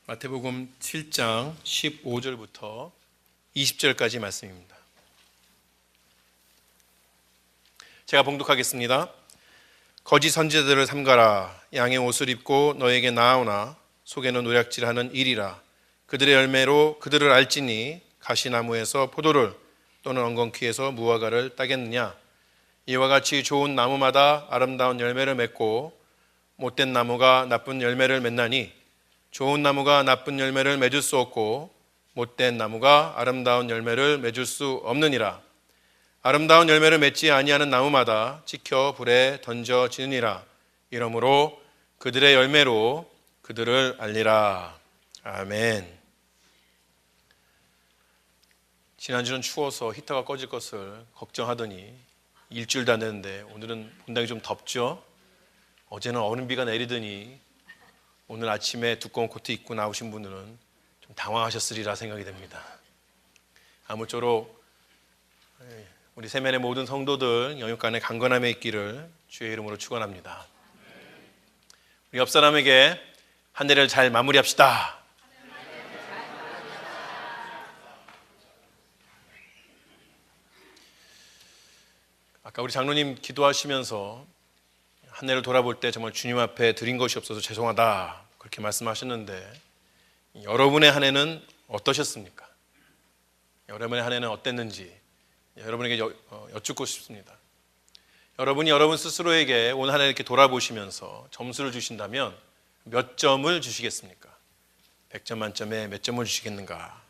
마태복음 7장 15절부터 20절까지 말씀입니다. 제가 봉독하겠습니다. 거짓 선지자들을 삼가라. 양의 옷을 입고 너에게 나아오나 속에는 노략질하는 일이라. 그들의 열매로 그들을 알지니 가시나무에서 포도를 또는 엉겅퀴에서 무화과를 따겠느냐. 이와 같이 좋은 나무마다 아름다운 열매를 맺고 못된 나무가 나쁜 열매를 맺나니 좋은 나무가 나쁜 열매를 맺을 수 없고 못된 나무가 아름다운 열매를 맺을 수 없느니라. 아름다운 열매를 맺지 아니하는 나무마다 찍혀 불에 던져지느니라. 이러므로 그들의 열매로 그들을 알리라. 아멘. 지난주는 추워서 히터가 꺼질 것을 걱정하더니 일주일도 안 됐는데 오늘은 본당이 좀 덥죠. 어제는 얼음비가 내리더니 오늘 아침에 두꺼운 코트 입고 나오신 분들은 좀 당황하셨으리라 생각이 됩니다. 아무쪼록 우리 세면의 모든 성도들 영육간의 강건함에 있기를 주의 이름으로 축원합니다. 우리 옆 사람에게 한 해를 잘 마무리합시다. 아까 우리 장로님 기도하시면서 한 해를 돌아볼 때 정말 주님 앞에 드린 것이 없어서 죄송하다 그렇게 말씀하셨는데 여러분의 한 해는 어떠셨습니까? 여러분의 한 해는 어땠는지 여러분에게 여쭙고 싶습니다. 여러분이 여러분 스스로에게 온 한 해 이렇게 돌아보시면서 점수를 주신다면 몇 점을 주시겠습니까? 100점 만점에 몇 점을 주시겠는가?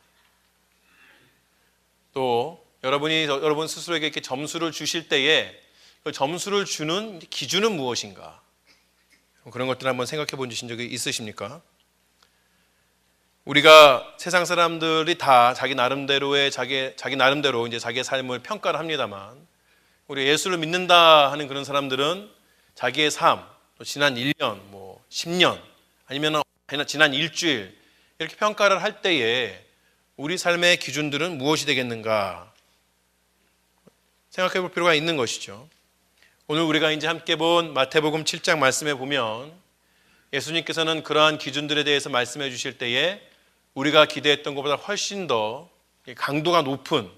또 여러분이 여러분 스스로에게 이렇게 점수를 주실 때에 그 점수를 주는 기준은 무엇인가? 그런 것들 한번 생각해 보신 적이 있으십니까? 우리가 세상 사람들이 다 자기 나름대로 이제 자기의 삶을 평가를 합니다만 우리 예수를 믿는다 하는 그런 사람들은 자기의 삶, 또 지난 1년, 10년 아니면 지난 일주일 이렇게 평가를 할 때에 우리 삶의 기준들은 무엇이 되겠는가? 생각해 볼 필요가 있는 것이죠. 오늘 우리가 이제 함께 본 마태복음 7장 말씀에 보면 예수님께서는 그러한 기준들에 대해서 말씀해 주실 때에 우리가 기대했던 것보다 훨씬 더 강도가 높은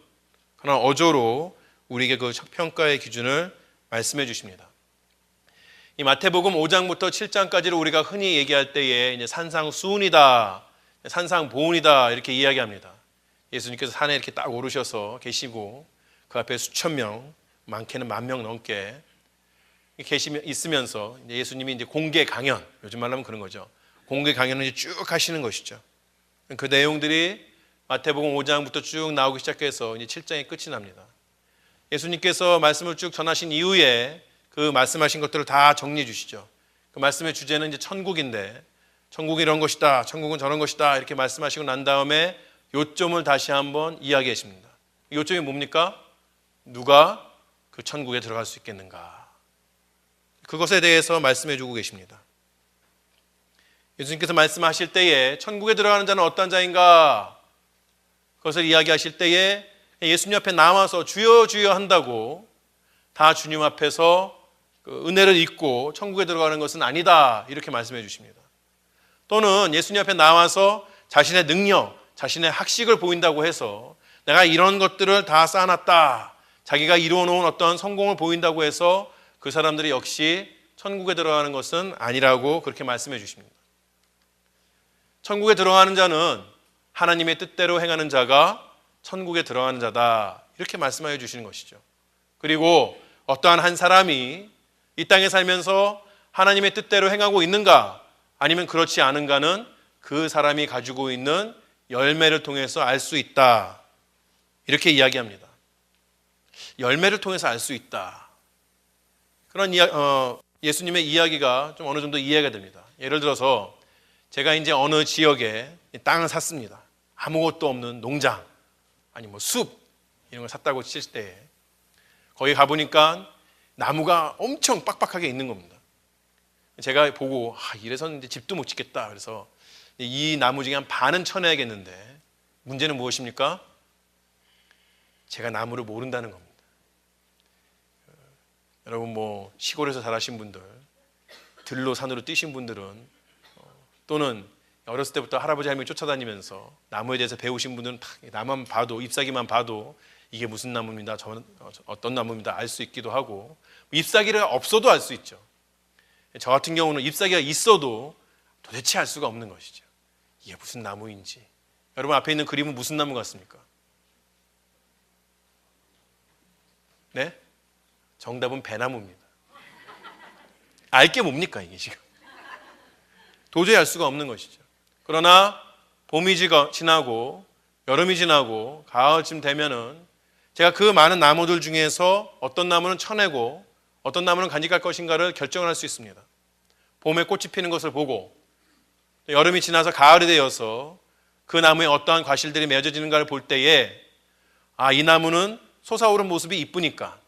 그런 어조로 우리에게 그 평가의 기준을 말씀해 주십니다. 이 마태복음 5장부터 7장까지를 우리가 흔히 얘기할 때에 이제 산상수훈이다, 산상보훈이다 이렇게 이야기합니다. 예수님께서 산에 이렇게 딱 오르셔서 계시고 그 앞에 수천 명, 많게는 10,000명 넘게 있으면서 예수님이 이제 공개 강연, 요즘 말로 하면 그런 거죠. 공개 강연을 이제 쭉 하시는 것이죠. 그 내용들이 마태복음 5장부터 쭉 나오기 시작해서 이제 7장이 끝이 납니다. 예수님께서 말씀을 쭉 전하신 이후에 그 말씀하신 것들을 다 정리해 주시죠. 그 말씀의 주제는 이제 천국인데, 천국이 이런 것이다, 천국은 저런 것이다 이렇게 말씀하시고 난 다음에 요점을 다시 한번 이야기하십니다. 요점이 뭡니까? 누가 그 천국에 들어갈 수 있겠는가? 그것에 대해서 말씀해 주고 계십니다. 예수님께서 말씀하실 때에 천국에 들어가는 자는 어떤 자인가? 그것을 이야기하실 때에 예수님 앞에 나와서 주여 주여 한다고 다 주님 앞에서 그 은혜를 입고 천국에 들어가는 것은 아니다 이렇게 말씀해 주십니다. 또는 예수님 앞에 나와서 자신의 능력, 자신의 학식을 보인다고 해서 내가 이런 것들을 다 쌓아놨다, 자기가 이루어놓은 어떤 성공을 보인다고 해서 그 사람들이 역시 천국에 들어가는 것은 아니라고 그렇게 말씀해 주십니다. 천국에 들어가는 자는 하나님의 뜻대로 행하는 자가 천국에 들어가는 자다 이렇게 말씀해 주시는 것이죠. 그리고 어떠한 한 사람이 이 땅에 살면서 하나님의 뜻대로 행하고 있는가 아니면 그렇지 않은가는 그 사람이 가지고 있는 열매를 통해서 알 수 있다 이렇게 이야기합니다. 열매를 통해서 알 수 있다. 그런 예수님의 이야기가 좀 어느 정도 이해가 됩니다. 예를 들어서 제가 이제 어느 지역에 땅을 샀습니다. 아무것도 없는 농장, 아니 숲 이런 걸 샀다고 칠 때 거기 가보니까 나무가 엄청 빡빡하게 있는 겁니다. 제가 보고 이래서는 이제 집도 못 짓겠다. 그래서 이 나무 중에 한 반은 쳐내야겠는데 문제는 무엇입니까? 제가 나무를 모른다는 겁니다. 여러분 시골에서 자라신 분들, 들로 산으로 뛰신 분들은 또는 어렸을 때부터 할아버지 할머니 쫓아다니면서 나무에 대해서 배우신 분들은 딱 나만 봐도, 잎사귀만 봐도 이게 무슨 나무입니다, 저는 어떤 나무입니다 알 수 있기도 하고, 잎사귀가 없어도 알 수 있죠. 저 같은 경우는 잎사귀가 있어도 도대체 알 수가 없는 것이죠. 이게 무슨 나무인지. 여러분 앞에 있는 그림은 무슨 나무 같습니까? 네? 정답은 배나무입니다. 알 게 뭡니까 이게 지금? 도저히 알 수가 없는 것이죠. 그러나 봄이 지나고 여름이 지나고 가을쯤 되면은 제가 그 많은 나무들 중에서 어떤 나무는 쳐내고 어떤 나무는 간직할 것인가를 결정을 할 수 있습니다. 봄에 꽃이 피는 것을 보고 여름이 지나서 가을이 되어서 그 나무에 어떠한 과실들이 맺어지는가를 볼 때에 이 나무는 솟아오른 모습이 이쁘니까,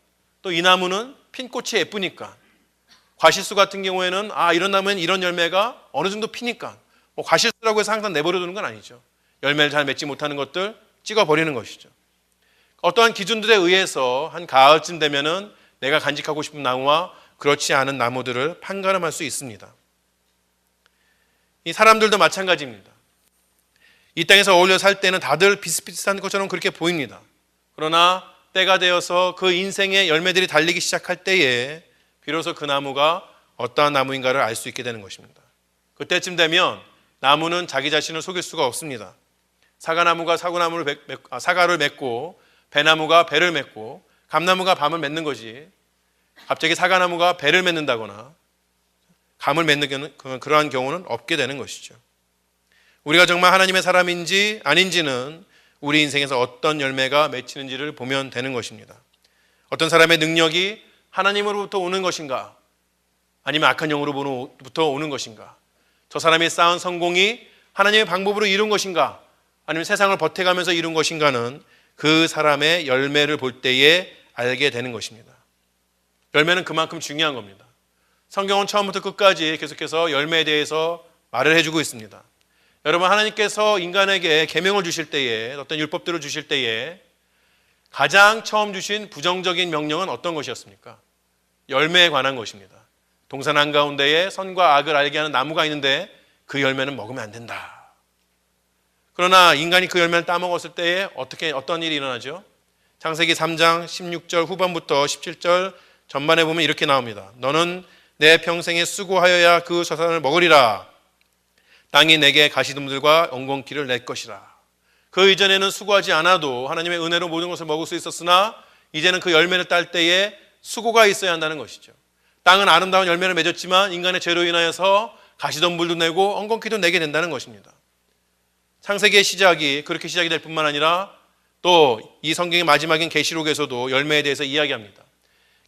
또 이 나무는 핀 꽃이 예쁘니까, 과실수 같은 경우에는 이런 나무에는 이런 열매가 어느 정도 피니까, 과실수라고 해서 항상 내버려 두는 건 아니죠. 열매를 잘 맺지 못하는 것들 찍어버리는 것이죠. 어떠한 기준들에 의해서 한 가을쯤 되면은 내가 간직하고 싶은 나무와 그렇지 않은 나무들을 판가름할 수 있습니다. 이 사람들도 마찬가지입니다. 이 땅에서 어울려 살 때는 다들 비슷비슷한 것처럼 그렇게 보입니다. 그러나 때가 되어서 그 인생의 열매들이 달리기 시작할 때에 비로소 그 나무가 어떠한 나무인가를 알 수 있게 되는 것입니다. 그때쯤 되면 나무는 자기 자신을 속일 수가 없습니다. 사과나무가 사과를 맺고 배나무가 배를 맺고 감나무가 밤을 맺는 거지, 갑자기 사과나무가 배를 맺는다거나 감을 맺는 그러한 경우는 없게 되는 것이죠. 우리가 정말 하나님의 사람인지 아닌지는 우리 인생에서 어떤 열매가 맺히는지를 보면 되는 것입니다. 어떤 사람의 능력이 하나님으로부터 오는 것인가, 아니면 악한 영으로부터 오는 것인가, 저 사람이 쌓은 성공이 하나님의 방법으로 이룬 것인가, 아니면 세상을 버텨가면서 이룬 것인가는 그 사람의 열매를 볼 때에 알게 되는 것입니다. 열매는 그만큼 중요한 겁니다. 성경은 처음부터 끝까지 계속해서 열매에 대해서 말을 해주고 있습니다. 여러분, 하나님께서 인간에게 계명을 주실 때에, 어떤 율법들을 주실 때에 가장 처음 주신 부정적인 명령은 어떤 것이었습니까? 열매에 관한 것입니다. 동산 한가운데에 선과 악을 알게 하는 나무가 있는데 그 열매는 먹으면 안 된다. 그러나 인간이 그 열매를 따먹었을 때에 어떤 일이 일어나죠? 창세기 3장 16절 후반부터 17절 전반에 보면 이렇게 나옵니다. 너는 내 평생에 수고하여야 그 서산을 먹으리라. 땅이 내게 가시덤들과 엉겅퀴를 낼 것이라. 그 이전에는 수고하지 않아도 하나님의 은혜로 모든 것을 먹을 수 있었으나 이제는 그 열매를 딸 때에 수고가 있어야 한다는 것이죠. 땅은 아름다운 열매를 맺었지만 인간의 죄로 인하여서 가시덤불도 내고 엉겅퀴도 내게 된다는 것입니다. 창세기의 시작이 그렇게 시작이 될 뿐만 아니라 또 이 성경의 마지막인 계시록에서도 열매에 대해서 이야기합니다.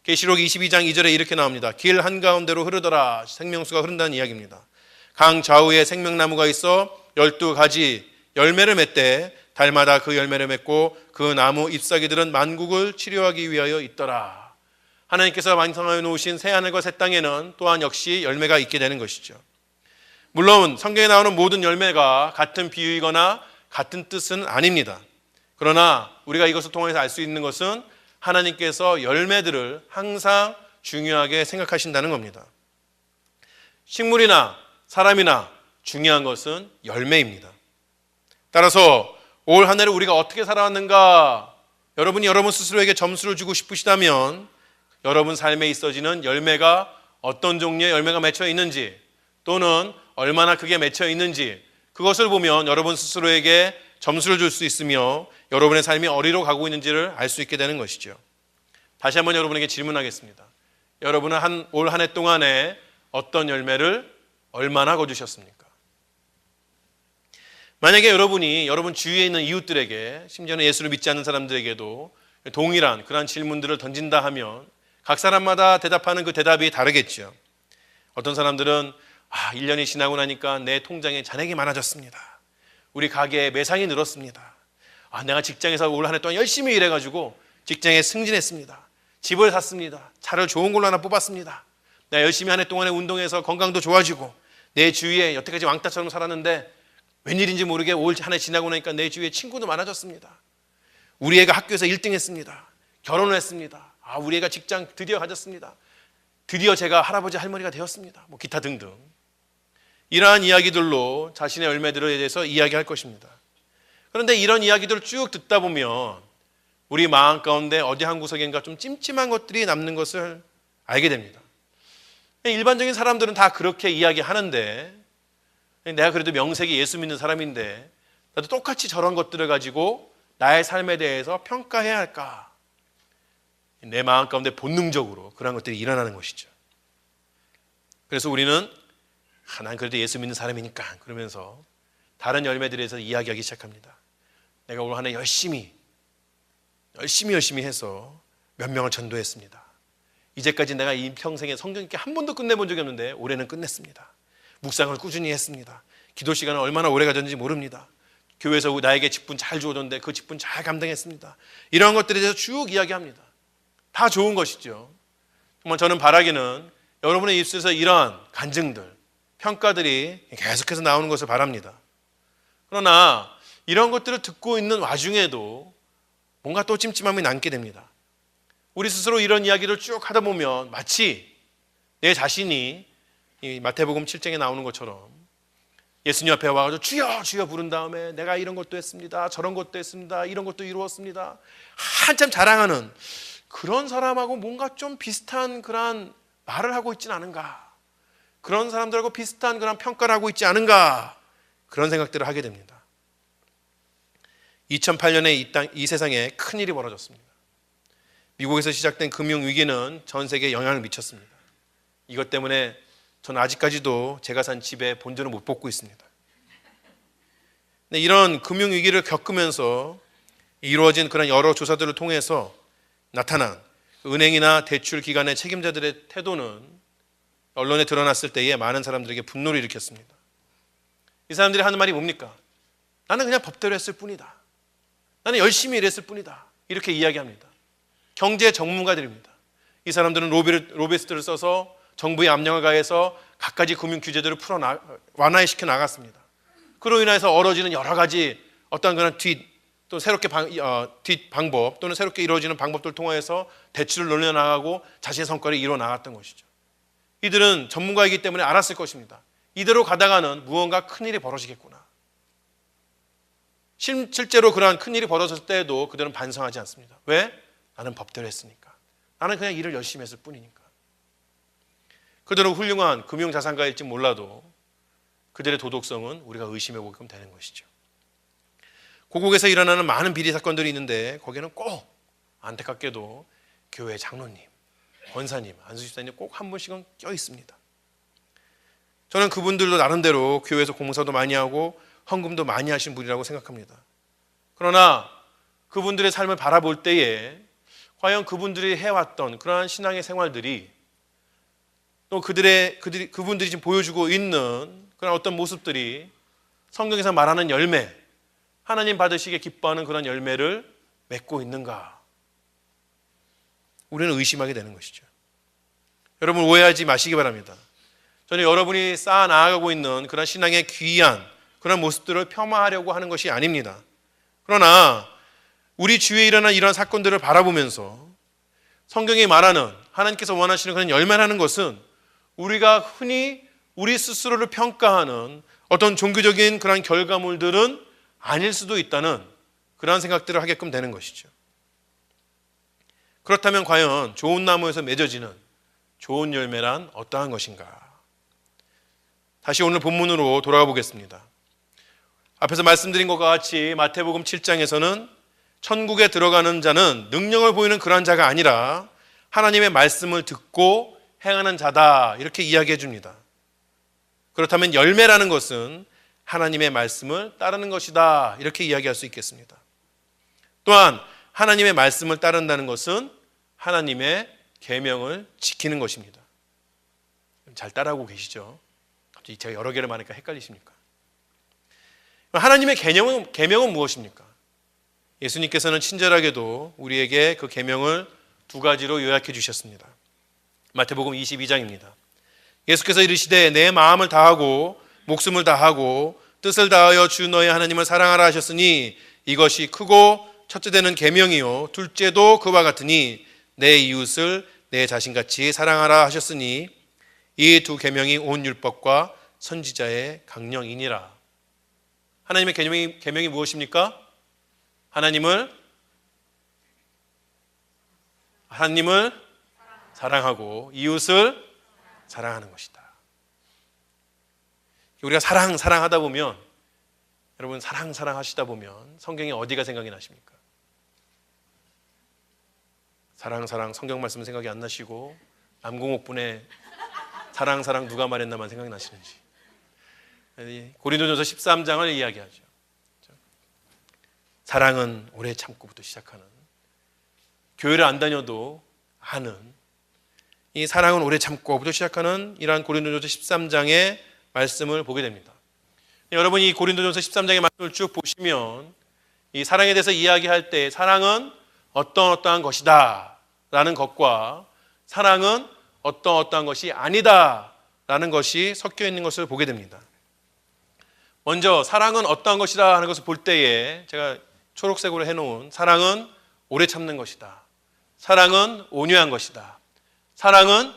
계시록 22장 2절에 이렇게 나옵니다. 길 한가운데로 흐르더라. 생명수가 흐른다는 이야기입니다. 강 좌우에 생명나무가 있어 12가지 열매를 맺되 달마다 그 열매를 맺고 그 나무 잎사귀들은 만국을 치료하기 위하여 있더라. 하나님께서 완성하여 놓으신 새하늘과 새 땅에는 또한 역시 열매가 있게 되는 것이죠. 물론 성경에 나오는 모든 열매가 같은 비유이거나 같은 뜻은 아닙니다. 그러나 우리가 이것을 통해서 알 수 있는 것은 하나님께서 열매들을 항상 중요하게 생각하신다는 겁니다. 식물이나 사람이나 중요한 것은 열매입니다. 따라서 올 한 해를 우리가 어떻게 살아왔는가, 여러분이 여러분 스스로에게 점수를 주고 싶으시다면 여러분 삶에 있어지는 열매가 어떤 종류의 열매가 맺혀 있는지, 또는 얼마나 크게 맺혀 있는지, 그것을 보면 여러분 스스로에게 점수를 줄 수 있으며 여러분의 삶이 어디로 가고 있는지를 알 수 있게 되는 것이죠. 다시 한번 여러분에게 질문하겠습니다. 여러분은 올 한 해 동안에 어떤 열매를 얼마나 거두셨습니까? 만약에 여러분이 여러분 주위에 있는 이웃들에게, 심지어는 예수를 믿지 않는 사람들에게도 동일한 그런 질문들을 던진다 하면 각 사람마다 대답하는 그 대답이 다르겠죠. 어떤 사람들은 1년이 지나고 나니까 내 통장에 잔액이 많아졌습니다. 우리 가게에 매상이 늘었습니다. 내가 직장에서 올 한 해 동안 열심히 일해가지고 직장에 승진했습니다. 집을 샀습니다. 차를 좋은 걸로 하나 뽑았습니다. 내가 열심히 한 해 동안에 운동해서 건강도 좋아지고 내 주위에 여태까지 왕따처럼 살았는데 웬일인지 모르게 올 한 해 지나고 나니까 내 주위에 친구도 많아졌습니다. 우리 애가 학교에서 1등 했습니다. 결혼을 했습니다. 우리 애가 직장 드디어 가졌습니다. 드디어 제가 할아버지 할머니가 되었습니다. 기타 등등. 이러한 이야기들로 자신의 열매들에 대해서 이야기할 것입니다. 그런데 이런 이야기들을 쭉 듣다 보면 우리 마음 가운데 어디 한 구석인가 좀 찜찜한 것들이 남는 것을 알게 됩니다. 일반적인 사람들은 다 그렇게 이야기하는데 내가 그래도 명색이 예수 믿는 사람인데 나도 똑같이 저런 것들을 가지고 나의 삶에 대해서 평가해야 할까? 내 마음 가운데 본능적으로 그런 것들이 일어나는 것이죠. 그래서 우리는 난 그래도 예수 믿는 사람이니까 그러면서 다른 열매들에 대해서 이야기하기 시작합니다. 내가 올 한 해 열심히 해서 몇 명을 전도했습니다. 이제까지 내가 이 평생에 성경 읽기 한 번도 끝내본 적이 없는데 올해는 끝냈습니다. 묵상을 꾸준히 했습니다. 기도 시간을 얼마나 오래 가졌는지 모릅니다. 교회에서 나에게 직분 잘 주어줬는데 그 직분 잘 감당했습니다. 이런 것들에 대해서 쭉 이야기합니다. 다 좋은 것이죠. 정말 저는 바라기는 여러분의 입술에서 이러한 간증들, 평가들이 계속해서 나오는 것을 바랍니다. 그러나 이런 것들을 듣고 있는 와중에도 뭔가 또 찜찜함이 남게 됩니다. 우리 스스로 이런 이야기를 쭉 하다 보면 마치 내 자신이 이 마태복음 7장에 나오는 것처럼 예수님 앞에 와가지고 주여 주여 부른 다음에 내가 이런 것도 했습니다. 저런 것도 했습니다. 이런 것도 이루었습니다. 한참 자랑하는 그런 사람하고 뭔가 좀 비슷한 그런 말을 하고 있지는 않은가? 그런 사람들하고 비슷한 그런 평가를 하고 있지 않은가? 그런 생각들을 하게 됩니다. 2008년에 이 세상에 큰일이 벌어졌습니다. 미국에서 시작된 금융위기는 전 세계에 영향을 미쳤습니다. 이것 때문에 저는 아직까지도 제가 산 집에 본전을 못 뽑고 있습니다. 이런 금융위기를 겪으면서 이루어진 그런 여러 조사들을 통해서 나타난 은행이나 대출 기관의 책임자들의 태도는 언론에 드러났을 때에 많은 사람들에게 분노를 일으켰습니다. 이 사람들이 하는 말이 뭡니까? 나는 그냥 법대로 했을 뿐이다. 나는 열심히 일했을 뿐이다. 이렇게 이야기합니다. 경제 전문가들입니다. 이 사람들은 로비스트를 써서 정부의 압력을 가해서 갖가지 금융 규제들을 완화시켜 나갔습니다. 그로 인해서 어우러지는 여러 가지 어떤 그런 또 새롭게 뒷 방법 또는 새롭게 이루어지는 방법들을 통해서 대출을 늘려나가고 자신의 성과를 이루어 나갔던 것이죠. 이들은 전문가이기 때문에 알았을 것입니다. 이대로 가다가는 무언가 큰일이 벌어지겠구나. 실제로 그러한 큰일이 벌어졌을 때에도 그들은 반성하지 않습니다. 왜? 나는 법대로 했으니까. 나는 그냥 일을 열심히 했을 뿐이니까. 그들은 훌륭한 금융자산가일지 몰라도 그들의 도덕성은 우리가 의심해 보게끔 되는 것이죠. 고국에서 일어나는 많은 비리 사건들이 있는데 거기에는 꼭 안타깝게도 교회 장로님, 권사님, 안수집사님 꼭 한 분씩은 껴 있습니다. 저는 그분들도 나름대로 교회에서 공사도 많이 하고 헌금도 많이 하신 분이라고 생각합니다. 그러나 그분들의 삶을 바라볼 때에 과연 그분들이 해왔던 그러한 신앙의 생활들이 또 그분들이 지금 보여주고 있는 그런 어떤 모습들이 성경에서 말하는 열매, 하나님 받으시기에 기뻐하는 그런 열매를 맺고 있는가? 우리는 의심하게 되는 것이죠. 여러분 오해하지 마시기 바랍니다. 저는 여러분이 쌓아 나아가고 있는 그런 신앙의 귀한 그런 모습들을 폄하하려고 하는 것이 아닙니다. 그러나 우리 주위에 일어난 이런 사건들을 바라보면서 성경이 말하는 하나님께서 원하시는 그런 열매라는 것은 우리가 흔히 우리 스스로를 평가하는 어떤 종교적인 그런 결과물들은 아닐 수도 있다는 그런 생각들을 하게끔 되는 것이죠. 그렇다면 과연 좋은 나무에서 맺어지는 좋은 열매란 어떠한 것인가? 다시 오늘 본문으로 돌아가 보겠습니다. 앞에서 말씀드린 것과 같이 마태복음 7장에서는 천국에 들어가는 자는 능력을 보이는 그런 자가 아니라 하나님의 말씀을 듣고 행하는 자다 이렇게 이야기해 줍니다. 그렇다면 열매라는 것은 하나님의 말씀을 따르는 것이다 이렇게 이야기할 수 있겠습니다. 또한 하나님의 말씀을 따른다는 것은 하나님의 계명을 지키는 것입니다. 잘 따라하고 계시죠? 갑자기 제가 여러 개를 말하니까 헷갈리십니까? 하나님의 계명은 무엇입니까? 예수님께서는 친절하게도 우리에게 그 계명을 두 가지로 요약해 주셨습니다. 마태복음 22장입니다. 예수께서 이르시되 내 마음을 다하고 목숨을 다하고 뜻을 다하여 주 너의 하나님을 사랑하라 하셨으니 이것이 크고 첫째 되는 계명이요 둘째도 그와 같으니 내 이웃을 내 자신같이 사랑하라 하셨으니 이 두 계명이 온 율법과 선지자의 강령이니라. 하나님의 계명이 무엇입니까? 하나님을 사랑하고 이웃을 사랑하는 것이다. 우리가 사랑하다 보면, 여러분 사랑하시다 보면 성경에 어디가 생각이 나십니까? 사랑 성경 말씀 생각이 안 나시고 남궁옥분의 사랑 누가 말했나만 생각이 나시는지. 고린도전서 13장을 이야기하죠. 사랑은 오래 참고부터 시작하는, 교회를 안 다녀도 아는 이 사랑은 오래 참고부터 시작하는 이러한 고린도전서 13장의 말씀을 보게 됩니다. 여러분이 이 고린도전서 13장의 말씀을 쭉 보시면 이 사랑에 대해서 이야기할 때 사랑은 어떠한 것이다 라는 것과 사랑은 어떠한 것이 아니다 라는 것이 섞여 있는 것을 보게 됩니다. 먼저 사랑은 어떠한 것이다 하는 것을 볼 때에 제가 초록색으로 해놓은 사랑은 오래 참는 것이다, 사랑은 온유한 것이다, 사랑은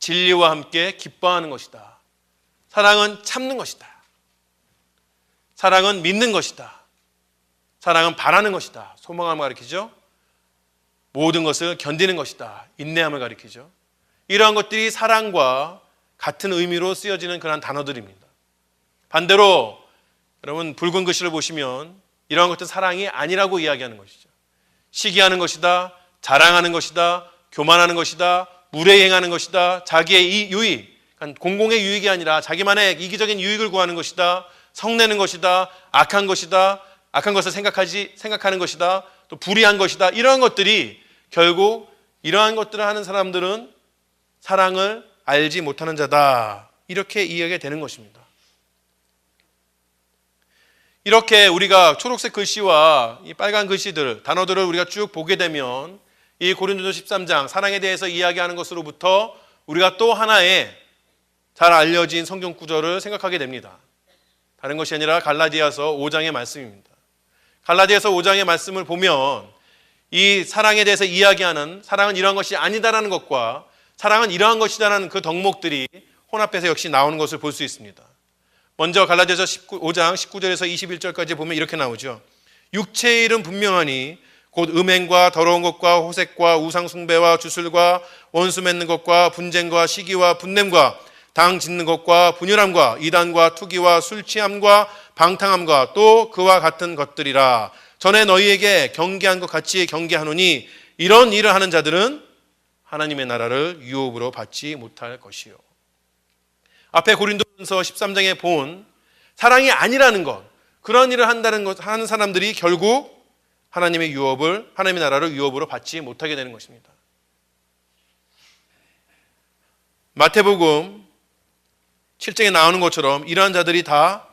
진리와 함께 기뻐하는 것이다, 사랑은 참는 것이다, 사랑은 믿는 것이다, 사랑은 바라는 것이다, 소망함을 가리키죠. 모든 것을 견디는 것이다, 인내함을 가리키죠. 이러한 것들이 사랑과 같은 의미로 쓰여지는 그런 단어들입니다. 반대로 여러분 붉은 글씨를 보시면 이러한 것들은 사랑이 아니라고 이야기하는 것이죠. 시기하는 것이다, 자랑하는 것이다, 교만하는 것이다, 무례행하는 것이다, 자기의 유익, 공공의 유익이 아니라 자기만의 이기적인 유익을 구하는 것이다, 성내는 것이다, 악한 것이다, 악한 것을 생각하는 것이다, 또 불의한 것이다. 이러한 것들이 결국 이러한 것들을 하는 사람들은 사랑을 알지 못하는 자다, 이렇게 이해하게 되는 것입니다. 이렇게 우리가 초록색 글씨와 이 빨간 글씨들, 단어들을 우리가 쭉 보게 되면 이 고린도전서 13장 사랑에 대해서 이야기하는 것으로부터 우리가 또 하나의 잘 알려진 성경 구절을 생각하게 됩니다. 다른 것이 아니라 갈라디아서 5장의 말씀입니다. 갈라디아서 5장의 말씀을 보면 이 사랑에 대해서 이야기하는 사랑은 이러한 것이 아니다라는 것과 사랑은 이러한 것이다라는 그 덕목들이 혼합해서 역시 나오는 것을 볼 수 있습니다. 먼저 갈라디아서 5장 19절에서 21절까지 보면 이렇게 나오죠. 육체의 일은 분명하니 곧 음행과 더러운 것과 호색과 우상 숭배와 주술과 원수 맺는 것과 분쟁과 시기와 분냄과 당 짓는 것과 분열함과 이단과 투기와 술 취함과 방탕함과 또 그와 같은 것들이라. 전에 너희에게 경계한 것 같이 경계하노니 이런 일을 하는 자들은 하나님의 나라를 유업으로 받지 못할 것이요. 앞에 고린도전서 13장에 본 사랑이 아니라는 것, 그런 일을 하는 사람들이 결국 하나님의 나라를 유업으로 받지 못하게 되는 것입니다. 마태복음 7장에 나오는 것처럼 이러한 자들이 다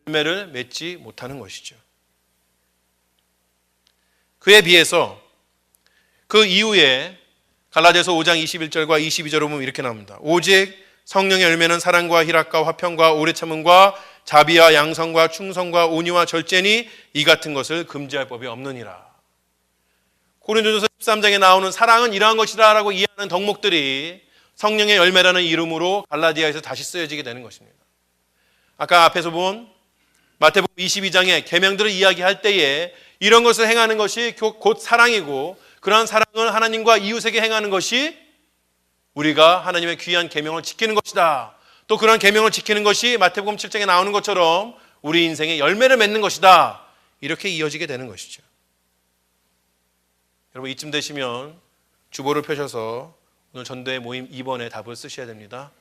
열매를 맺지 못하는 것이죠. 그에 비해서 그 이후에 갈라디아서 5장 21절과 22절을 보면 이렇게 나옵니다. 오직 성령의 열매는 사랑과 희락과 화평과 오래 참음과 자비와 양성과 충성과 온유와 절제니 이 같은 것을 금지할 법이 없느니라. 고린도전서 13장에 나오는 사랑은 이러한 것이다 라고 이해하는 덕목들이 성령의 열매라는 이름으로 갈라디아에서 다시 쓰여지게 되는 것입니다. 아까 앞에서 본 마태복음 22장의 계명들을 이야기할 때에 이런 것을 행하는 것이 곧 사랑이고, 그러한 사랑을 하나님과 이웃에게 행하는 것이 우리가 하나님의 귀한 계명을 지키는 것이다. 또 그런 계명을 지키는 것이 마태복음 7장에 나오는 것처럼 우리 인생에 열매를 맺는 것이다. 이렇게 이어지게 되는 것이죠. 여러분 이쯤 되시면 주보를 펴셔서 오늘 전도회 모임 2번에 답을 쓰셔야 됩니다.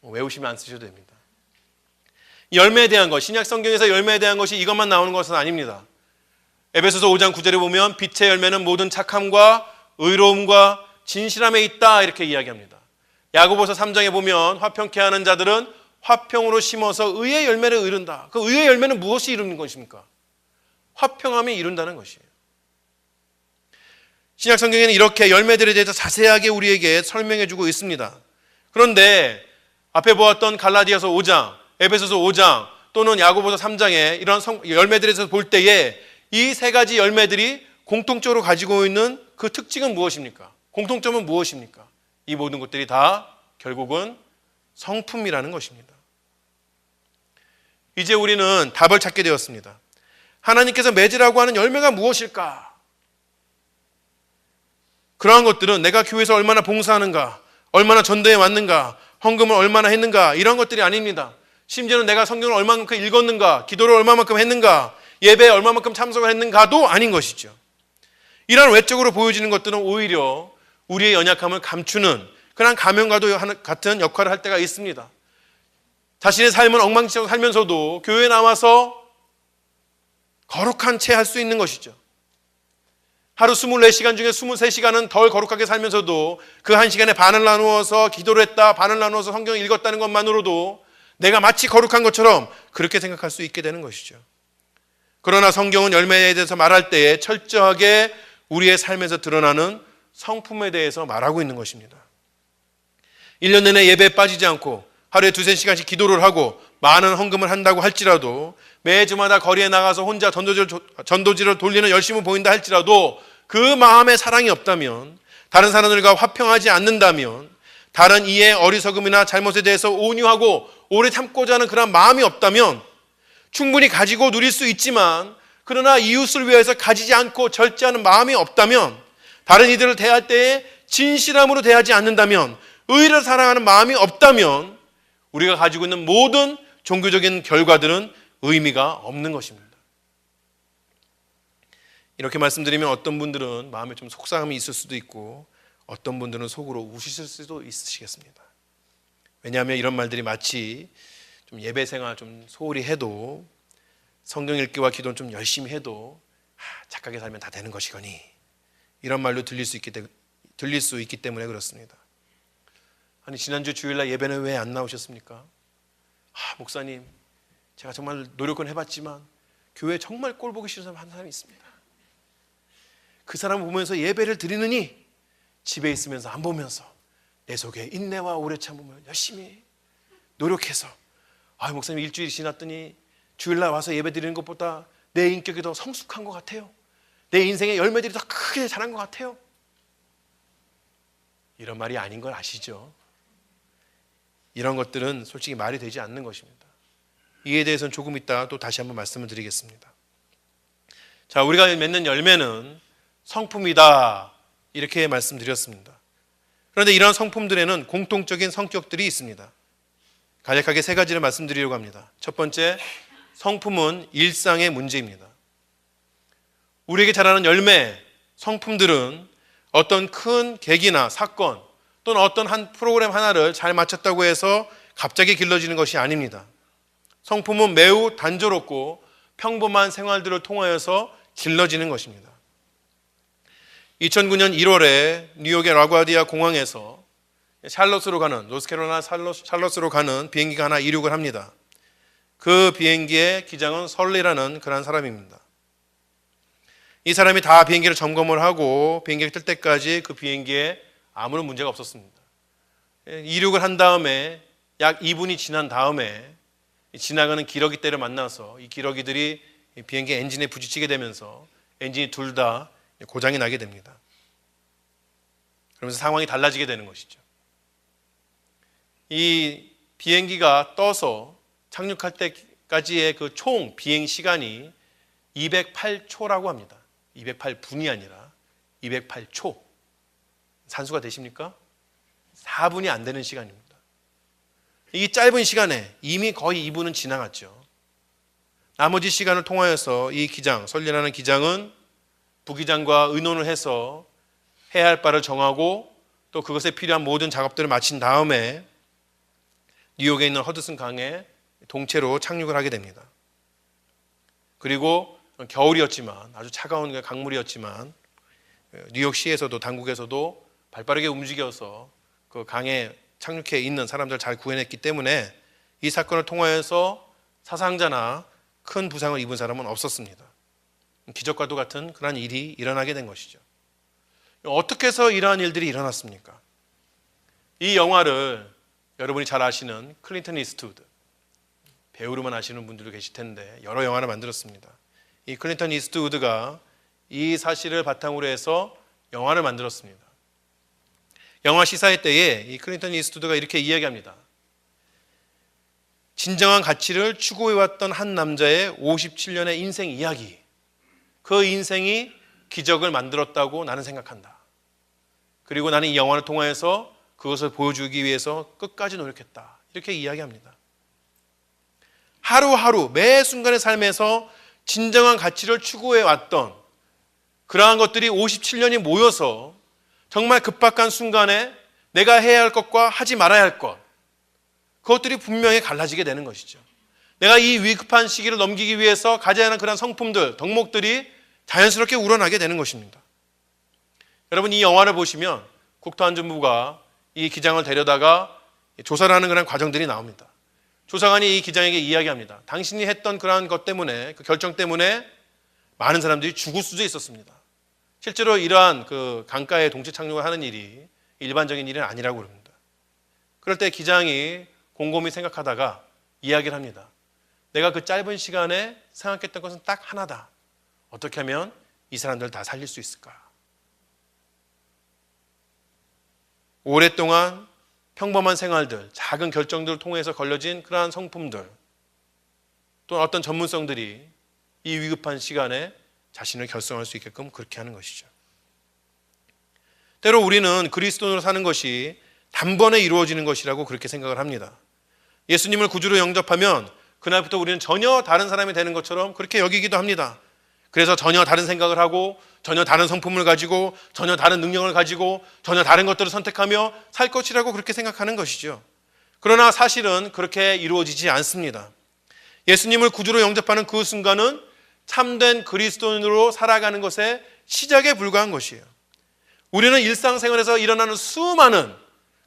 외우시면 안 쓰셔도 됩니다. 열매에 대한 것, 신약 성경에서 열매에 대한 것이 이것만 나오는 것은 아닙니다. 에베소서 5장 9절에 보면 빛의 열매는 모든 착함과 의로움과 진실함에 있다, 이렇게 이야기합니다. 야고보서 3장에 보면 화평케 하는 자들은 화평으로 심어서 의의 열매를 이룬다. 그 의의 열매는 무엇이 이루는 것입니까? 화평함이 이룬다는 것이에요. 신약 성경에는 이렇게 열매들에 대해서 자세하게 우리에게 설명해 주고 있습니다. 그런데 앞에 보았던 갈라디아서 5장, 에베소서 5장 또는 야고보서 3장에 이런 열매들에 대해서 볼 때에 이 세 가지 열매들이 공통적으로 가지고 있는 그 특징은 무엇입니까? 공통점은 무엇입니까? 이 모든 것들이 다 결국은 성품이라는 것입니다. 이제 우리는 답을 찾게 되었습니다. 하나님께서 맺으라고 하는 열매가 무엇일까? 그러한 것들은 내가 교회에서 얼마나 봉사하는가, 얼마나 전도에 왔는가, 헌금을 얼마나 했는가, 이런 것들이 아닙니다. 심지어는 내가 성경을 얼마만큼 읽었는가, 기도를 얼마만큼 했는가, 예배에 얼마만큼 참석을 했는가도 아닌 것이죠. 이런 외적으로 보여지는 것들은 오히려 우리의 연약함을 감추는 그런 가면과도 같은 역할을 할 때가 있습니다. 자신의 삶은 엉망진창으로 살면서도 교회에 나와서 거룩한 채 할 수 있는 것이죠. 하루 24시간 중에 23시간은 덜 거룩하게 살면서도 그 1시간에 반을 나누어서 기도를 했다, 반을 나누어서 성경을 읽었다는 것만으로도 내가 마치 거룩한 것처럼 그렇게 생각할 수 있게 되는 것이죠. 그러나 성경은 열매에 대해서 말할 때에 철저하게 우리의 삶에서 드러나는 성품에 대해서 말하고 있는 것입니다. 1년 내내 예배에 빠지지 않고 하루에 2-3시간씩 기도를 하고 많은 헌금을 한다고 할지라도 매주마다 거리에 나가서 혼자 전도지를 돌리는 열심을 보인다 할지라도 그 마음에 사랑이 없다면, 다른 사람들과 화평하지 않는다면, 다른 이의 어리석음이나 잘못에 대해서 온유하고 오래 참고자 하는 그런 마음이 없다면 충분히 가지고 누릴 수 있지만 그러나 이웃을 위해서 가지지 않고 절제하는 마음이 없다면, 다른 이들을 대할 때에 진실함으로 대하지 않는다면, 의를 사랑하는 마음이 없다면 우리가 가지고 있는 모든 종교적인 결과들은 의미가 없는 것입니다. 이렇게 말씀드리면 어떤 분들은 마음에 좀 속상함이 있을 수도 있고 어떤 분들은 속으로 우시실 수도 있으시겠습니다. 왜냐하면 이런 말들이 마치 좀 예배 생활 좀 소홀히 해도, 성경 읽기와 기도는 좀 열심히 해도 착하게 살면 다 되는 것이거니, 이런 말로 들릴 수 있기 때문에 그렇습니다. 아니, 지난주 주일날 예배는 왜 안 나오셨습니까? 목사님, 제가 정말 노력은 해봤지만 교회에 정말 꼴 보기 싫은 사람 한 사람이 있습니다. 그 사람을 보면서 예배를 드리느니 집에 있으면서 안 보면서 내 속에 인내와 오래 참음을 열심히 노력해서, 목사님 일주일이 지났더니 주일날 와서 예배 드리는 것보다 내 인격이 더 성숙한 것 같아요. 내 인생의 열매들이 더 크게 자란 것 같아요. 이런 말이 아닌 걸 아시죠? 이런 것들은 솔직히 말이 되지 않는 것입니다. 이에 대해서는 조금 이따 또 다시 한번 말씀을 드리겠습니다. 자, 우리가 맺는 열매는 성품이다, 이렇게 말씀드렸습니다. 그런데 이러한 성품들에는 공통적인 성격들이 있습니다. 간략하게 3가지를 말씀드리려고 합니다. 첫 번째, 성품은 일상의 문제입니다. 우리에게 자라는 열매, 성품들은 어떤 큰 계기나 사건 또는 어떤 한 프로그램 하나를 잘 마쳤다고 해서 갑자기 길러지는 것이 아닙니다. 성품은 매우 단조롭고 평범한 생활들을 통하여서 길러지는 것입니다. 2009년 1월에 뉴욕의 라과디아 공항에서 샬럿으로 가는, 노스캐롤라이나 샬럿으로 가는 비행기가 하나 이륙을 합니다. 그 비행기의 기장은 설리라는 그런 사람입니다. 이 사람이 다 비행기를 점검을 하고 비행기가 뜰 때까지 그 비행기에 아무런 문제가 없었습니다. 이륙을 한 다음에 약 2분이 지난 다음에 지나가는 기러기 떼를 만나서 이 기러기들이 비행기 엔진에 부딪히게 되면서 엔진이 둘 다 고장이 나게 됩니다. 그러면서 상황이 달라지게 되는 것이죠. 이 비행기가 떠서 착륙할 때까지의 그 총 비행 시간이 208초라고 합니다. 208분이 아니라 208초. 산수가 되십니까? 4분이 안 되는 시간입니다. 이 짧은 시간에 이미 거의 2분은 지나갔죠. 나머지 시간을 통하여서 이 기장, 설리라는 기장은 부기장과 의논을 해서 해야 할 바를 정하고 또 그것에 필요한 모든 작업들을 마친 다음에 뉴욕에 있는 허드슨 강에 동체로 착륙을 하게 됩니다. 그리고 겨울이었지만, 아주 차가운 강물이었지만 뉴욕시에서도 당국에서도 발빠르게 움직여서 그 강에 착륙해 있는 사람들을 잘 구해냈기 때문에 이 사건을 통하여서 사상자나 큰 부상을 입은 사람은 없었습니다. 기적과도 같은 그런 일이 일어나게 된 것이죠. 어떻게 해서 이러한 일들이 일어났습니까? 이 영화를 여러분이 잘 아시는 클린턴 이스트우드, 배우로만 아시는 분들도 계실 텐데 여러 영화를 만들었습니다. 이 클린턴 이스트우드가 이 사실을 바탕으로 해서 영화를 만들었습니다. 영화 시사회 때에 이 클린턴 이스트우드가 이렇게 이야기합니다. 진정한 가치를 추구해왔던 한 남자의 57년의 인생 이야기, 그 인생이 기적을 만들었다고 나는 생각한다. 그리고 나는 이 영화를 통하여서 그것을 보여주기 위해서 끝까지 노력했다. 이렇게 이야기합니다. 하루하루 매 순간의 삶에서 진정한 가치를 추구해왔던 그러한 것들이 57년이 모여서 정말 급박한 순간에 내가 해야 할 것과 하지 말아야 할 것, 그것들이 분명히 갈라지게 되는 것이죠. 내가 이 위급한 시기를 넘기기 위해서 가져야 하는 그런 성품들, 덕목들이 자연스럽게 우러나게 되는 것입니다. 여러분, 이 영화를 보시면 국토안전부가 이 기장을 데려다가 조사를 하는 그런 과정들이 나옵니다. 조사관이 이 기장에게 이야기합니다. 당신이 했던 그러한 것 때문에, 그 결정 때문에 많은 사람들이 죽을 수도 있었습니다. 실제로 이러한 그 강가에 동체 착륙을 하는 일이 일반적인 일은 아니라고 그럽니다. 그럴 때 기장이 곰곰이 생각하다가 이야기를 합니다. 내가 그 짧은 시간에 생각했던 것은 딱 하나다. 어떻게 하면 이 사람들을 다 살릴 수 있을까? 오랫동안 평범한 생활들, 작은 결정들을 통해서 걸려진 그러한 성품들, 또는 어떤 전문성들이 이 위급한 시간에 자신을 결성할 수 있게끔 그렇게 하는 것이죠. 때로 우리는 그리스도인으로 사는 것이 단번에 이루어지는 것이라고 그렇게 생각을 합니다. 예수님을 구주로 영접하면 그날부터 우리는 전혀 다른 사람이 되는 것처럼 그렇게 여기기도 합니다. 그래서 전혀 다른 생각을 하고 전혀 다른 성품을 가지고 전혀 다른 능력을 가지고 전혀 다른 것들을 선택하며 살 것이라고 그렇게 생각하는 것이죠. 그러나 사실은 그렇게 이루어지지 않습니다. 예수님을 구주로 영접하는 그 순간은 참된 그리스도인으로 살아가는 것의 시작에 불과한 것이에요. 우리는 일상생활에서 일어나는 수많은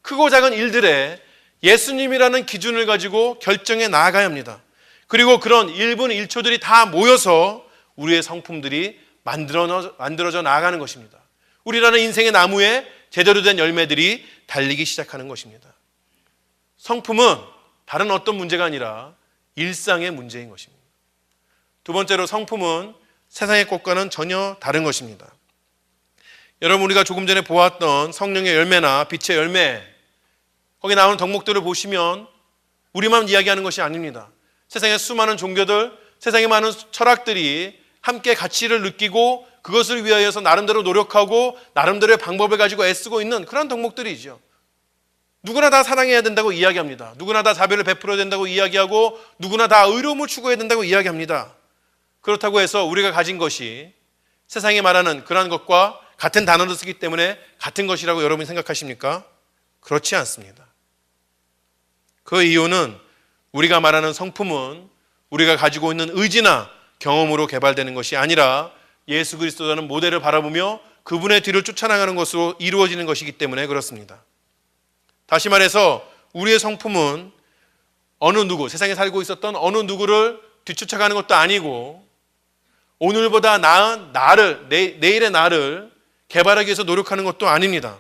크고 작은 일들에 예수님이라는 기준을 가지고 결정해 나아가야 합니다. 그리고 그런 1분 1초들이 다 모여서 우리의 성품들이 만들어져 나아가는 것입니다. 우리라는 인생의 나무에 제대로 된 열매들이 달리기 시작하는 것입니다. 성품은 다른 어떤 문제가 아니라 일상의 문제인 것입니다. 두 번째로 성품은 세상의 것과는 전혀 다른 것입니다. 여러분, 우리가 조금 전에 보았던 성령의 열매나 빛의 열매, 거기 나오는 덕목들을 보시면 우리만 이야기하는 것이 아닙니다. 세상의 수많은 종교들, 세상의 많은 철학들이 함께 가치를 느끼고 그것을 위하여서 나름대로 노력하고 나름대로의 방법을 가지고 애쓰고 있는 그런 덕목들이죠. 누구나 다 사랑해야 된다고 이야기합니다. 누구나 다 자비를 베풀어야 된다고 이야기하고 누구나 다 의로움을 추구해야 된다고 이야기합니다. 그렇다고 해서 우리가 가진 것이 세상에 말하는 그러한 것과 같은 단어를 쓰기 때문에 같은 것이라고 여러분이 생각하십니까? 그렇지 않습니다. 그 이유는 우리가 말하는 성품은 우리가 가지고 있는 의지나 경험으로 개발되는 것이 아니라 예수 그리스도라는 모델을 바라보며 그분의 뒤를 쫓아나가는 것으로 이루어지는 것이기 때문에 그렇습니다. 다시 말해서 우리의 성품은 어느 누구, 세상에 살고 있었던 어느 누구를 뒤쫓아가는 것도 아니고 오늘보다 나은 나를, 내일의 나를 개발하기 위해서 노력하는 것도 아닙니다.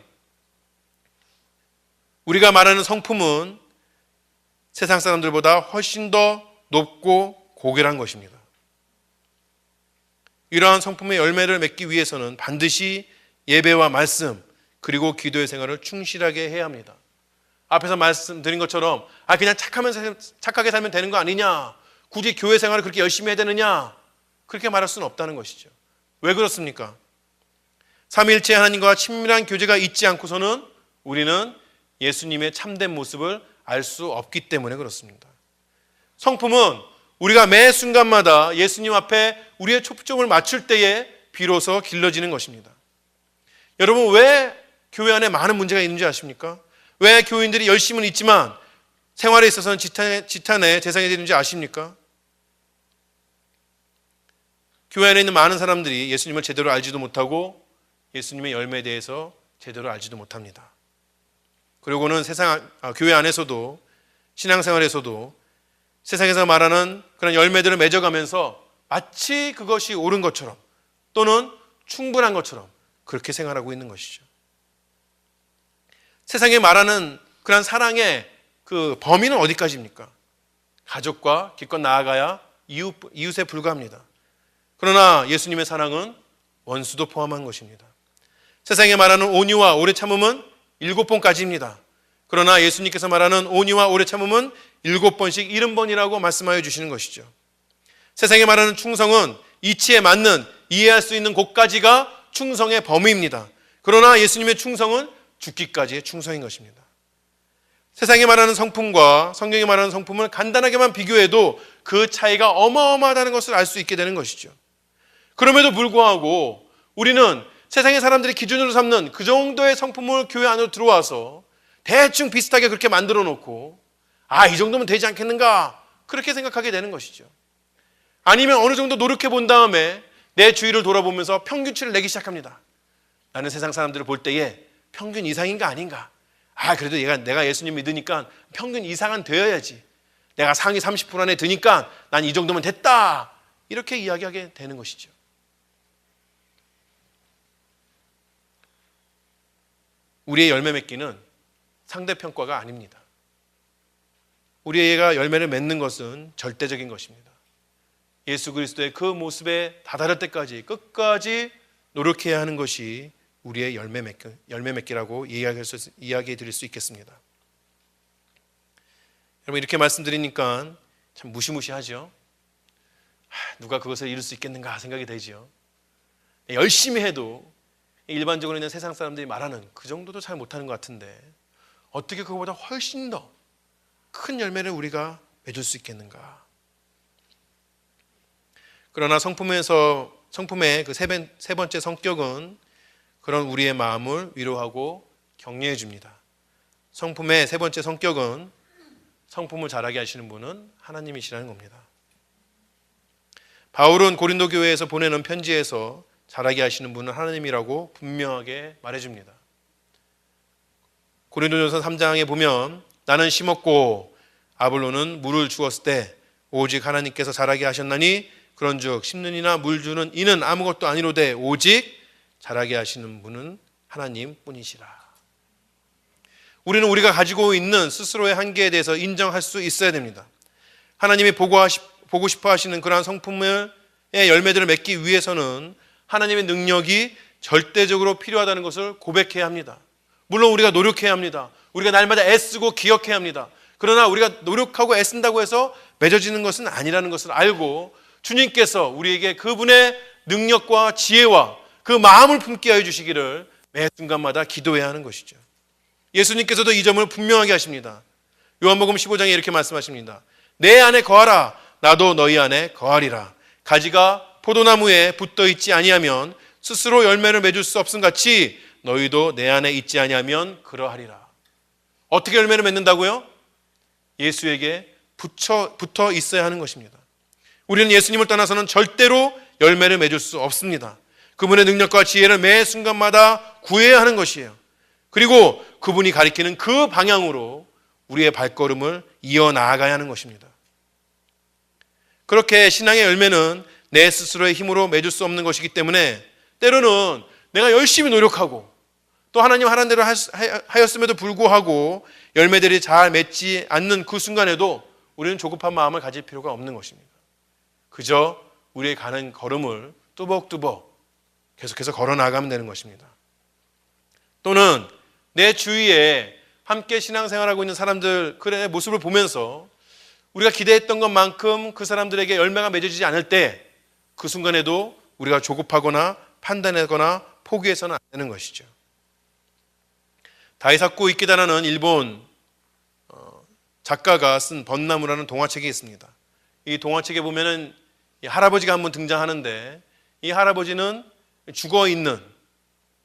우리가 말하는 성품은 세상 사람들보다 훨씬 더 높고 고결한 것입니다. 이러한 성품의 열매를 맺기 위해서는 반드시 예배와 말씀 그리고 기도의 생활을 충실하게 해야 합니다. 앞에서 말씀드린 것처럼 그냥 착하게 살면 되는 거 아니냐, 굳이 교회 생활을 그렇게 열심히 해야 되느냐, 그렇게 말할 수는 없다는 것이죠. 왜 그렇습니까? 삼위일체 하나님과 친밀한 교제가 있지 않고서는 우리는 예수님의 참된 모습을 알 수 없기 때문에 그렇습니다. 성품은 우리가 매 순간마다 예수님 앞에 우리의 초점을 맞출 때에 비로소 길러지는 것입니다. 여러분, 왜 교회 안에 많은 문제가 있는지 아십니까? 왜 교인들이 열심은 있지만 생활에 있어서는 지탄의 대상이 되는지 아십니까? 교회 안에 있는 많은 사람들이 예수님을 제대로 알지도 못하고 예수님의 열매에 대해서 제대로 알지도 못합니다. 그리고는 교회 안에서도 신앙생활에서도 세상에서 말하는 그런 열매들을 맺어가면서 마치 그것이 옳은 것처럼 또는 충분한 것처럼 그렇게 생활하고 있는 것이죠. 세상에 말하는 그런 사랑의 그 범위는 어디까지입니까? 가족과 기껏 나아가야 이웃에 불과합니다. 그러나 예수님의 사랑은 원수도 포함한 것입니다. 세상에 말하는 온유와 오래 참음은 7번까지입니다. 그러나 예수님께서 말하는 온유와 오래 참음은 7번씩 70번이라고 말씀하여 주시는 것이죠. 세상에 말하는 충성은 이치에 맞는 이해할 수 있는 곳까지가 충성의 범위입니다. 그러나 예수님의 충성은 죽기까지의 충성인 것입니다. 세상에 말하는 성품과 성경이 말하는 성품을 간단하게만 비교해도 그 차이가 어마어마하다는 것을 알 수 있게 되는 것이죠. 그럼에도 불구하고 우리는 세상의 사람들이 기준으로 삼는 그 정도의 성품을 교회 안으로 들어와서 대충 비슷하게 그렇게 만들어 놓고 이 정도면 되지 않겠는가 그렇게 생각하게 되는 것이죠. 아니면 어느 정도 노력해 본 다음에 내 주위를 돌아보면서 평균치를 내기 시작합니다. 나는 세상 사람들을 볼 때에 평균 이상인가 아닌가. 그래도 내가 예수님 믿으니까 평균 이상은 되어야지. 내가 상위 30% 안에 드니까 난 이 정도면 됐다. 이렇게 이야기하게 되는 것이죠. 우리의 열매 맺기는 상대평가가 아닙니다. 우리가 열매를 맺는 것은 절대적인 것입니다. 예수 그리스도의 그 모습에 다다를 때까지 끝까지 노력해야 하는 것이 우리의 열매 맺기라고 이야기해 드릴 수 있겠습니다. 여러분 이렇게 말씀드리니까 참 무시무시하죠. 누가 그것을 이룰 수 있겠는가 생각이 되죠. 열심히 해도 일반적으로 있는 세상 사람들이 말하는 그 정도도 잘 못하는 것 같은데 어떻게 그거보다 훨씬 더 큰 열매를 우리가 맺을 수 있겠는가. 그러나 성품의 그 세 번째 성격은 그런 우리의 마음을 위로하고 격려해 줍니다. 성품의 세 번째 성격은 성품을 자라게 하시는 분은 하나님이시라는 겁니다. 바울은 고린도 교회에서 보내는 편지에서 자라게 하시는 분은 하나님이라고 분명하게 말해줍니다. 고린도전서 3장에 보면 나는 심었고 아볼로는 물을 주었을 때 오직 하나님께서 자라게 하셨나니 그런즉 심는 이나 물 주는 이는 아무것도 아니로되 오직 자라게 하시는 분은 하나님뿐이시라. 우리는 우리가 가지고 있는 스스로의 한계에 대해서 인정할 수 있어야 됩니다. 하나님이 보고 싶어 하시는 그러한 성품의 열매들을 맺기 위해서는 하나님의 능력이 절대적으로 필요하다는 것을 고백해야 합니다. 물론 우리가 노력해야 합니다. 우리가 날마다 애쓰고 기억해야 합니다. 그러나 우리가 노력하고 애쓴다고 해서 맺어지는 것은 아니라는 것을 알고 주님께서 우리에게 그분의 능력과 지혜와 그 마음을 품게 하여 주시기를 매 순간마다 기도해야 하는 것이죠. 예수님께서도 이 점을 분명하게 하십니다. 요한복음 15장에 이렇게 말씀하십니다. 내 안에 거하라 나도 너희 안에 거하리라. 가지가 포도나무에 붙어 있지 아니하면 스스로 열매를 맺을 수 없음 같이 너희도 내 안에 있지 아니하면 그러하리라. 어떻게 열매를 맺는다고요? 예수에게 붙어 있어야 하는 것입니다. 우리는 예수님을 떠나서는 절대로 열매를 맺을 수 없습니다. 그분의 능력과 지혜를 매 순간마다 구해야 하는 것이에요. 그리고 그분이 가리키는 그 방향으로 우리의 발걸음을 이어나가야 하는 것입니다. 그렇게 신앙의 열매는 내 스스로의 힘으로 맺을 수 없는 것이기 때문에 때로는 내가 열심히 노력하고 또 하나님 하라는 대로 하였음에도 불구하고 열매들이 잘 맺지 않는 그 순간에도 우리는 조급한 마음을 가질 필요가 없는 것입니다. 그저 우리의 가는 걸음을 뚜벅뚜벅 계속해서 걸어나가면 되는 것입니다. 또는 내 주위에 함께 신앙생활하고 있는 사람들의 모습을 보면서 우리가 기대했던 것만큼 그 사람들에게 열매가 맺어지지 않을 때 그 순간에도 우리가 조급하거나 판단하거나 포기해서는 안 되는 것이죠. 다이사쿠 이키다라는 일본 작가가 쓴 벚나무라는 동화책이 있습니다. 이 동화책에 보면은 이 할아버지가 한번 등장하는데 이 할아버지는 죽어 있는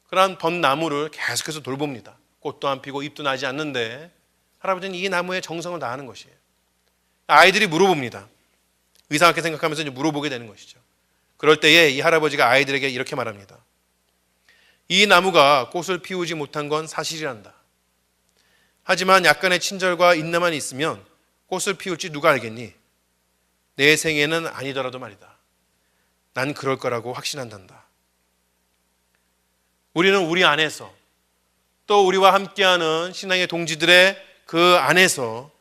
그러한 벚나무를 계속해서 돌봅니다. 꽃도 안 피고 잎도 나지 않는데 할아버지는 이 나무에 정성을 다하는 것이에요. 아이들이 물어봅니다. 이상하게 생각하면서 이제 물어보게 되는 것이죠. 그럴 때에 이 할아버지가 아이들에게 이렇게 말합니다. 이 나무가 꽃을 피우지 못한 건 사실이란다. 하지만 약간의 친절과 인내만 있으면 꽃을 피울지 누가 알겠니? 내 생에는 아니더라도 말이다. 난 그럴 거라고 확신한단다. 우리는 우리 안에서 또 우리와 함께하는 신앙의 동지들의 그 안에서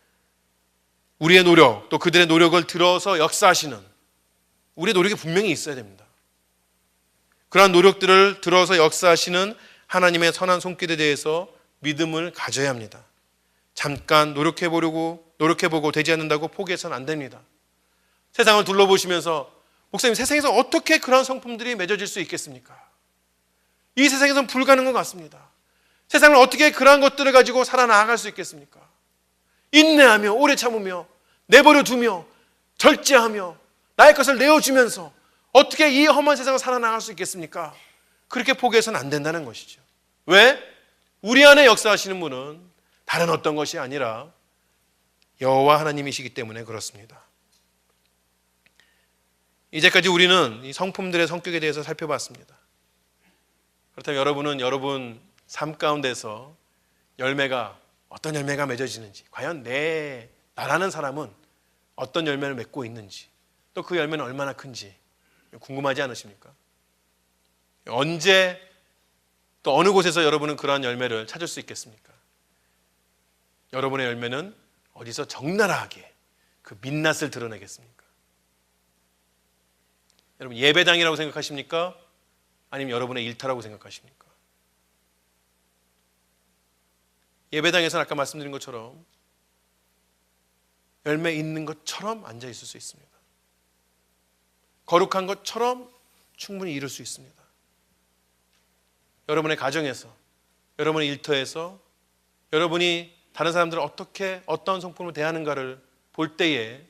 우리의 노력 또 그들의 노력을 들어서 역사하시는 우리의 노력이 분명히 있어야 됩니다. 그러한 노력들을 들어서 역사하시는 하나님의 선한 손길에 대해서 믿음을 가져야 합니다. 잠깐 노력해 보려고 노력해보고 되지 않는다고 포기해서는 안 됩니다. 세상을 둘러보시면서 목사님, 세상에서 어떻게 그런 성품들이 맺어질 수 있겠습니까? 이 세상에서는 불가능한 것 같습니다. 세상을 어떻게 그러한 것들을 가지고 살아나갈 수 있겠습니까? 인내하며 오래 참으며 내버려 두며 절제하며 나의 것을 내어주면서 어떻게 이 험한 세상을 살아나갈 수 있겠습니까? 그렇게 포기해서는 안 된다는 것이죠. 왜? 우리 안에 역사하시는 분은 다른 어떤 것이 아니라 여호와 하나님이시기 때문에 그렇습니다. 이제까지 우리는 이 성품들의 성격에 대해서 살펴봤습니다. 그렇다면 여러분은 여러분 삶 가운데서 어떤 열매가 맺어지는지, 과연 나라는 사람은 어떤 열매를 맺고 있는지, 또 그 열매는 얼마나 큰지 궁금하지 않으십니까? 언제 또 어느 곳에서 여러분은 그러한 열매를 찾을 수 있겠습니까? 여러분의 열매는 어디서 적나라하게 그 민낯을 드러내겠습니까? 여러분 예배당이라고 생각하십니까? 아니면 여러분의 일터라고 생각하십니까? 예배당에서는 아까 말씀드린 것처럼 열매 있는 것처럼 앉아 있을 수 있습니다. 거룩한 것처럼 충분히 이룰 수 있습니다. 여러분의 가정에서, 여러분의 일터에서 여러분이 다른 사람들을 어떤 성품으로 대하는가를 볼 때에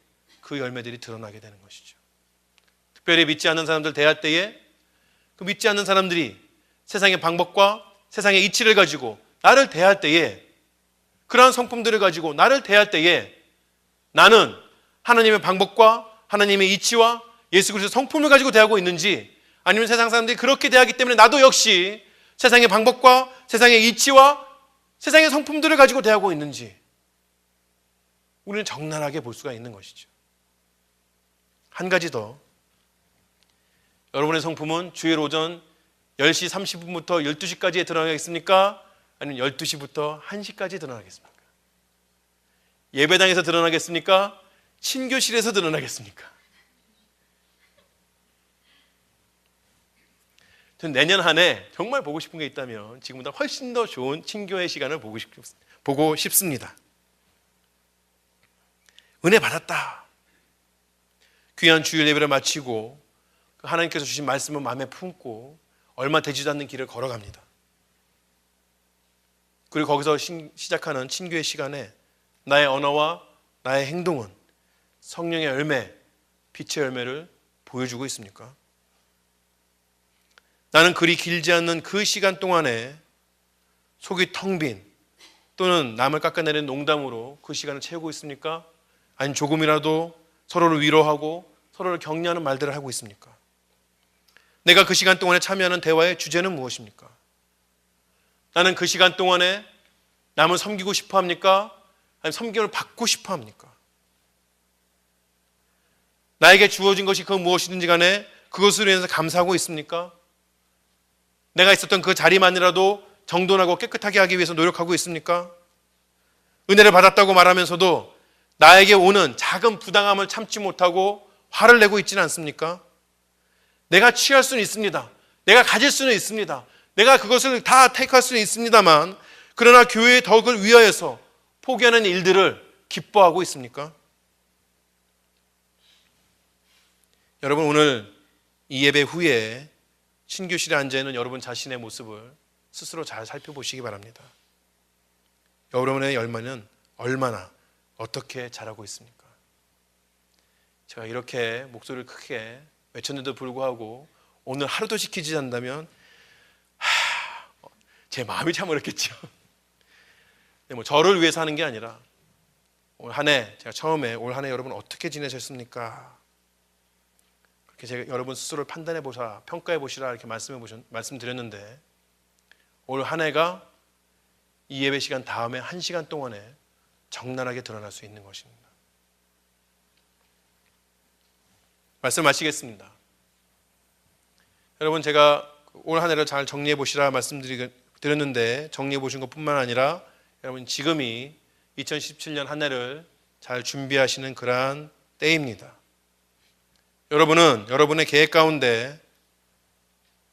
그 열매들이 드러나게 되는 것이죠. 특별히 믿지 않는 사람들 대할 때에 그 믿지 않는 사람들이 세상의 방법과 세상의 이치를 가지고 나를 대할 때에, 그러한 성품들을 가지고 나를 대할 때에 나는 하나님의 방법과 하나님의 이치와 예수 그리스도의 성품을 가지고 대하고 있는지, 아니면 세상 사람들이 그렇게 대하기 때문에 나도 역시 세상의 방법과 세상의 이치와 세상의 성품들을 가지고 대하고 있는지 우리는 적나라하게 볼 수가 있는 것이죠. 한 가지 더, 여러분의 성품은 주일 오전 10시 30분부터 12시까지에 드러나겠습니까? 아니면 12시부터 1시까지 드러나겠습니까? 예배당에서 드러나겠습니까? 친교실에서 드러나겠습니까? 전 내년 한 해 정말 보고 싶은 게 있다면 지금보다 훨씬 더 좋은 친교의 시간을 보고 싶습니다. 은혜 받았다. 귀한 주일 예배를 마치고 하나님께서 주신 말씀을 마음에 품고 얼마 되지도 않는 길을 걸어갑니다. 그리고 거기서 시작하는 친교의 시간에 나의 언어와 나의 행동은 성령의 열매, 빛의 열매를 보여주고 있습니까? 나는 그리 길지 않는 그 시간 동안에 속이 텅 빈, 또는 남을 깎아내리는 농담으로 그 시간을 채우고 있습니까? 아니면 조금이라도 서로를 위로하고 서로를 격려하는 말들을 하고 있습니까? 내가 그 시간 동안에 참여하는 대화의 주제는 무엇입니까? 나는 그 시간 동안에 남을 섬기고 싶어 합니까? 아니면 섬김을 받고 싶어 합니까? 나에게 주어진 것이 그 무엇이든지 간에 그것으로 인해서 감사하고 있습니까? 내가 있었던 그 자리만이라도 정돈하고 깨끗하게 하기 위해서 노력하고 있습니까? 은혜를 받았다고 말하면서도 나에게 오는 작은 부당함을 참지 못하고 화를 내고 있지는 않습니까? 내가 취할 수는 있습니다. 내가 가질 수는 있습니다. 내가 그것을 다 택할 수는 있습니다만, 그러나 교회의 덕을 위하여서 포기하는 일들을 기뻐하고 있습니까? 여러분, 오늘 이 예배 후에 친교실에 앉아있는 여러분 자신의 모습을 스스로 잘 살펴보시기 바랍니다. 여러분의 열매는 얼마나 어떻게 자라고 있습니까? 제가 이렇게 목소리를 크게 외쳤는데도 불구하고 오늘 하루도 지키지 않는다면 제 마음이 참 어렵겠죠. 근데 저를 위해서 하는 게 아니라 올 한 해, 제가 처음에 올 한 해 여러분 어떻게 지내셨습니까? 그렇게 제가 여러분 스스로를 판단해 보사, 평가해 보시라 이렇게 말씀드렸는데, 올 한 해가 이 예배 시간 다음에 1시간 동안에 적나라하게 드러날 수 있는 것입니다. 말씀 마치겠습니다. 여러분, 제가 올 한 해를 잘 정리해 보시라 말씀드렸는데, 정리해 보신 것뿐만 아니라 여러분 지금이 2017년 한 해를 잘 준비하시는 그러한 때입니다. 여러분은 여러분의 계획 가운데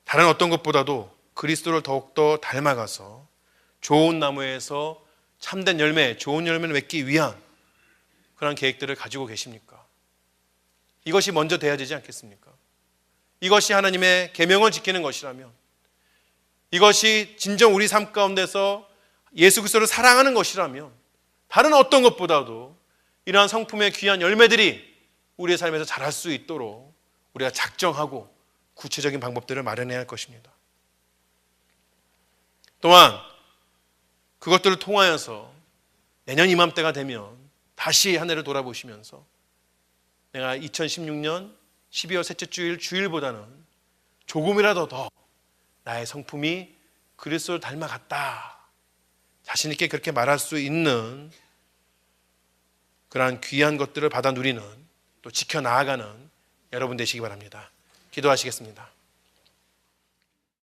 다른 어떤 것보다도 그리스도를 더욱더 닮아가서 좋은 나무에서 참된 열매, 좋은 열매를 맺기 위한 그런 계획들을 가지고 계십니까? 이것이 먼저 돼야 되지 않겠습니까? 이것이 하나님의 계명을 지키는 것이라면, 이것이 진정 우리 삶 가운데서 예수 그리스도를 사랑하는 것이라면, 다른 어떤 것보다도 이러한 성품의 귀한 열매들이 우리의 삶에서 자랄 수 있도록 우리가 작정하고 구체적인 방법들을 마련해야 할 것입니다. 또한 그것들을 통하여서 내년 이맘때가 되면 다시 한 해를 돌아보시면서 내가 2016년 12월 셋째 주일 주일보다는 조금이라도 더 나의 성품이 그리스도를 닮아갔다, 자신 있게 그렇게 말할 수 있는 그러한 귀한 것들을 받아 누리는, 또 지켜나가는 여러분 되시기 바랍니다. 기도하시겠습니다.